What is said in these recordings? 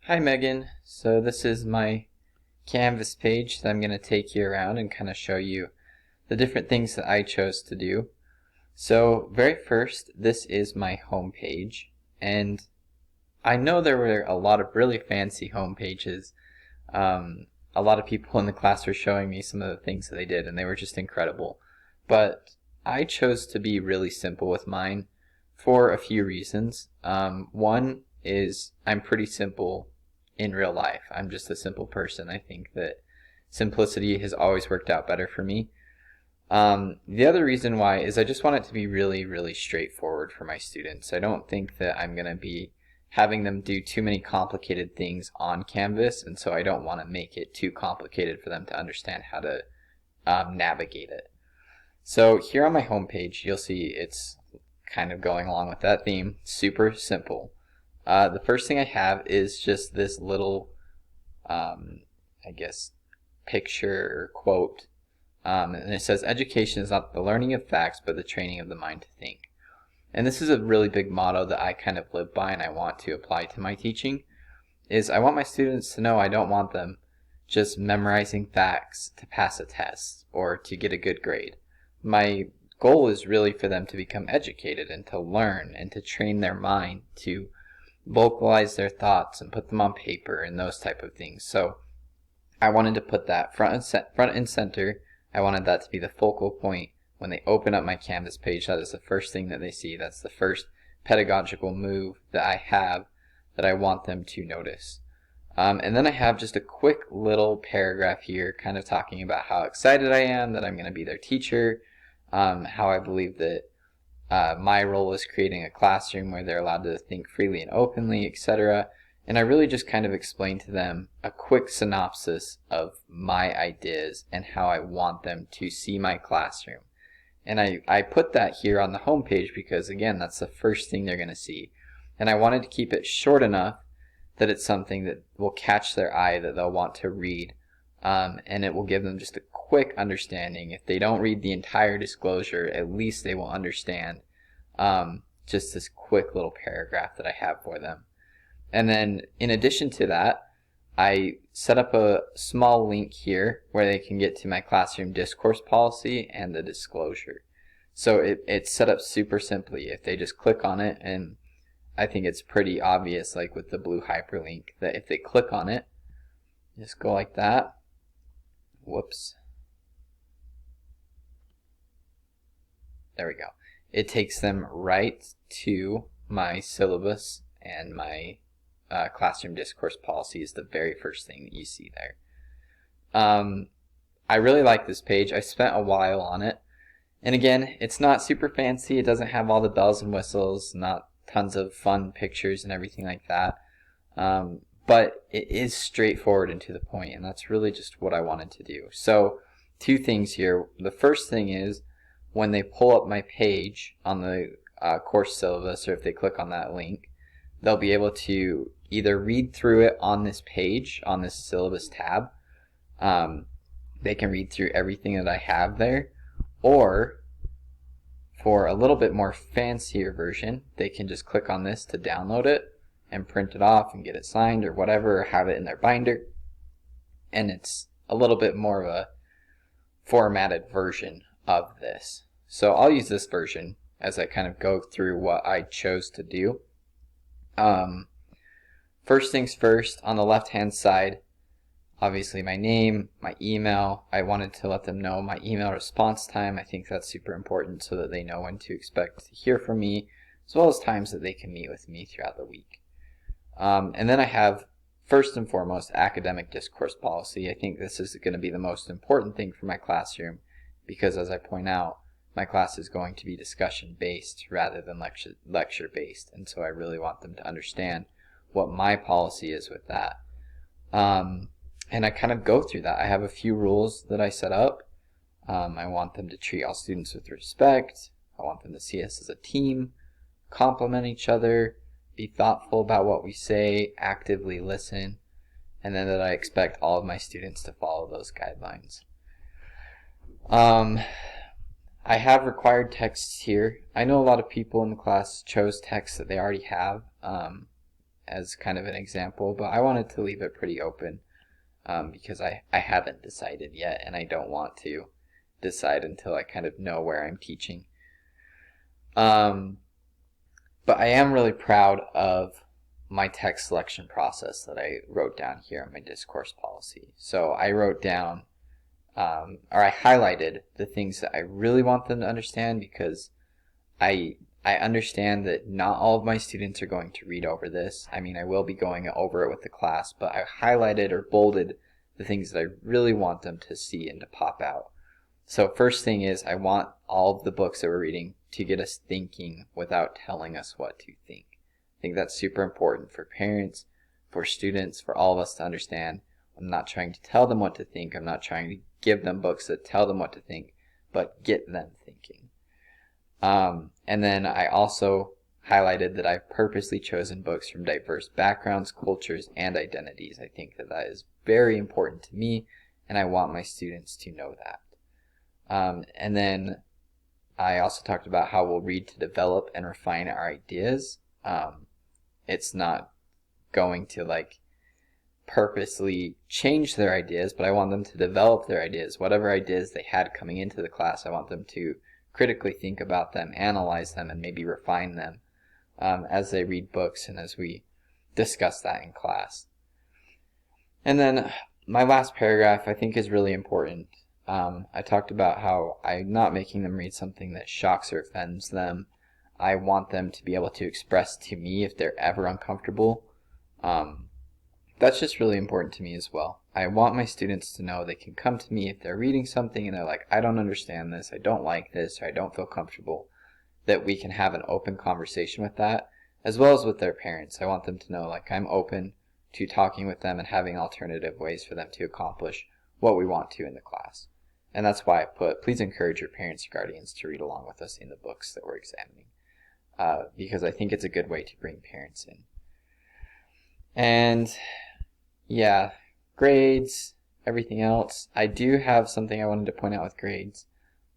Hi Megan, so this is my Canvas page that I'm going to take you around and kind of show you the different things that I chose to do. So very first, this is my home page, and I know there were a lot of really fancy home pages. A lot of people in the class were showing me some of the things that they did, and they were just incredible. But I chose to be really simple with mine for a few reasons. One is I'm pretty simple in real life. I'm just a simple person. I think that simplicity has always worked out better for me. The other reason why is I just want it to be really, really straightforward for my students. I don't think that I'm going to be having them do too many complicated things on Canvas, and so I don't want to make it too complicated for them to understand how to navigate it. So here on my home page, you'll see it's kind of going along with that theme, super simple. The first thing I have is just this little, I guess, picture or quote, and it says, "Education is not the learning of facts, but the training of the mind to think." And this is a really big motto that I kind of live by and I want to apply to my teaching, is I want my students to know I don't want them just memorizing facts to pass a test or to get a good grade. My goal is really for them to become educated and to learn and to train their mind to vocalize their thoughts and put them on paper and those type of things. So I wanted to put that front and center. I wanted that to be the focal point when they open up my Canvas page. That is the first thing that they see. That's the first pedagogical move that I have that I want them to notice. And then I have just a quick little paragraph here kind of talking about how excited I am that I'm going to be their teacher, how I believe that my role is creating a classroom where they're allowed to think freely and openly, etc. And I really just kind of explain to them a quick synopsis of my ideas and how I want them to see my classroom. And I put that here on the home page because, again, that's the first thing they're going to see. And I wanted to keep it short enough that it's something that will catch their eye, that they'll want to read. And it will give them just a quick understanding. If they don't read the entire disclosure, at least they will understand just this quick little paragraph that I have for them. And then in addition to that, I set up a small link here where they can get to my classroom discourse policy and the disclosure. So it's set up super simply. If they just click on it, and I think it's pretty obvious, like with the blue hyperlink, that if they click on it, just go like that. Whoops. There we go. It takes them right to my syllabus, and my classroom discourse policy is the very first thing that you see there. I really like this page. I spent a while on it. And again, it's not super fancy. It doesn't have all the bells and whistles, not tons of fun pictures and everything like that. But it is straightforward and to the point, and that's really just what I wanted to do. So, two things here. The first thing is, when they pull up my page on the course syllabus, or if they click on that link, they'll be able to either read through it on this page, on this syllabus tab. They can read through everything that I have there, or for a little bit more fancier version, they can just click on this to download it and print it off and get it signed or whatever, or have it in their binder. And it's a little bit more of a formatted version of this. So I'll use this version as I kind of go through what I chose to do. First things first, on the left hand side, obviously my name, my email. I wanted to let them know my email response time. I think that's super important so that they know when to expect to hear from me, as well as times that they can meet with me throughout the week. And then I have, first and foremost, academic discourse policy. I think this is going to be the most important thing for my classroom because, as I point out, my class is going to be discussion-based rather than lecture-based. And so I really want them to understand what my policy is with that. And I kind of go through that. I have a few rules that I set up. I want them to treat all students with respect. I want them to see us as a team, compliment each other, be thoughtful about what we say, actively listen, and then that I expect all of my students to follow those guidelines. I have required texts here. I know a lot of people in the class chose texts that they already have, as kind of an example, but I wanted to leave it pretty open because I haven't decided yet, and I don't want to decide until I kind of know where I'm teaching. But I am really proud of my text selection process that I wrote down here in my discourse policy. So I wrote down, or I highlighted the things that I really want them to understand, because I understand that not all of my students are going to read over this. I mean, I will be going over it with the class, but I highlighted or bolded the things that I really want them to see and to pop out. So first thing is, I want all of the books that we're reading to get us thinking without telling us what to think. I think that's super important for parents, for students, for all of us to understand. I'm not trying to tell them what to think. I'm not trying to give them books that tell them what to think, but get them thinking. And then I also highlighted that I've purposely chosen books from diverse backgrounds, cultures, and identities. I think that that is very important to me, and I want my students to know that. And then I also talked about how we'll read to develop and refine our ideas. It's not going to like purposely change their ideas, but I want them to develop their ideas. Whatever ideas they had coming into the class, I want them to critically think about them, analyze them, and maybe refine them as they read books and as we discuss that in class. And then my last paragraph I think is really important. I talked about how I'm not making them read something that shocks or offends them. I want them to be able to express to me if they're ever uncomfortable. That's just really important to me as well. I want my students to know they can come to me if they're reading something and they're like, I don't understand this, I don't like this, or I don't feel comfortable, that we can have an open conversation with that, as well as with their parents. I want them to know, like, I'm open to talking with them and having alternative ways for them to accomplish what we want to in the class. And that's why I put, please encourage your parents or guardians to read along with us in the books that we're examining, because I think it's a good way to bring parents in. And yeah, grades, everything else. I do have something I wanted to point out with grades.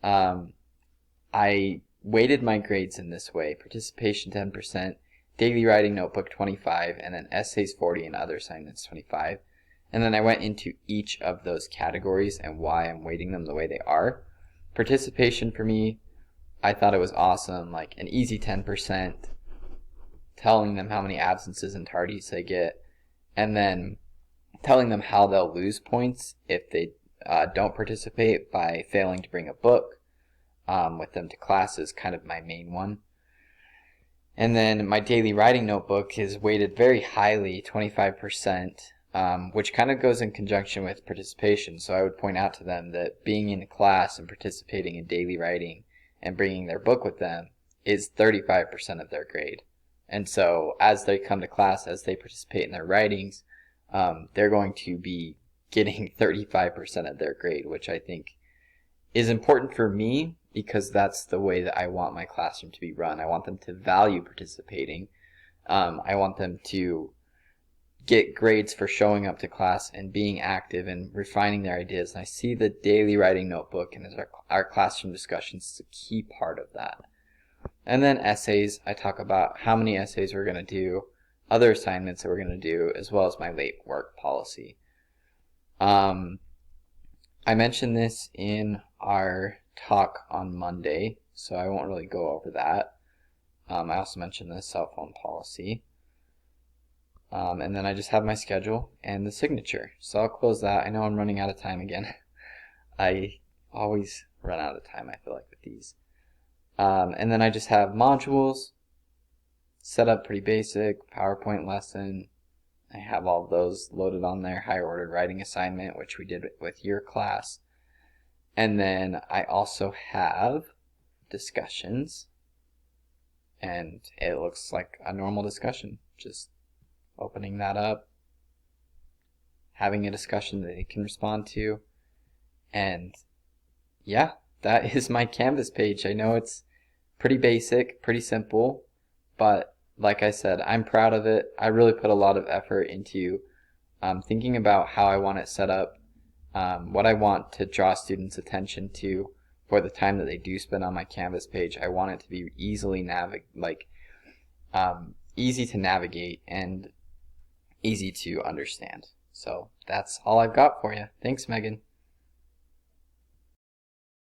I weighted my grades in this way: participation 10%, daily writing notebook 25, and then essays 40 and other assignments 25. And then I went into each of those categories and why I'm weighting them the way they are. Participation for me, I thought it was awesome, like an easy 10%, telling them how many absences and tardies they get, and then telling them how they'll lose points if they don't participate by failing to bring a book with them to class is kind of my main one. And then my daily writing notebook is weighted very highly, 25%, which kind of goes in conjunction with participation. So I would point out to them that being in class and participating in daily writing and bringing their book with them is 35% of their grade. And so as they come to class, as they participate in their writings, they're going to be getting 35% of their grade, which I think is important for me because that's the way that I want my classroom to be run. I want them to value participating. I want them to get grades for showing up to class and being active and refining their ideas. And I see the daily writing notebook and as our classroom discussions is a key part of that. And then essays, I talk about how many essays we're going to do, other assignments that we're going to do, as well as my late work policy. I mentioned this in our talk on Monday, so I won't really go over that. I also mentioned the cell phone policy. And then I just have my schedule and the signature. So I'll close that. I know I'm running out of time again. I always run out of time, I feel like, with these. And then I just have modules, set up pretty basic, PowerPoint lesson. I have all of those loaded on there, higher order writing assignment, which we did with your class. And then I also have discussions, and it looks like a normal discussion, just opening that up, having a discussion that they can respond to, and yeah, that is my Canvas page. I know it's pretty basic, pretty simple, but like I said, I'm proud of it. I really put a lot of effort into thinking about how I want it set up, what I want to draw students' attention to for the time that they do spend on my Canvas page. I want it to be easy to navigate, and easy to understand. So that's all I've got for you. Thanks, Megan.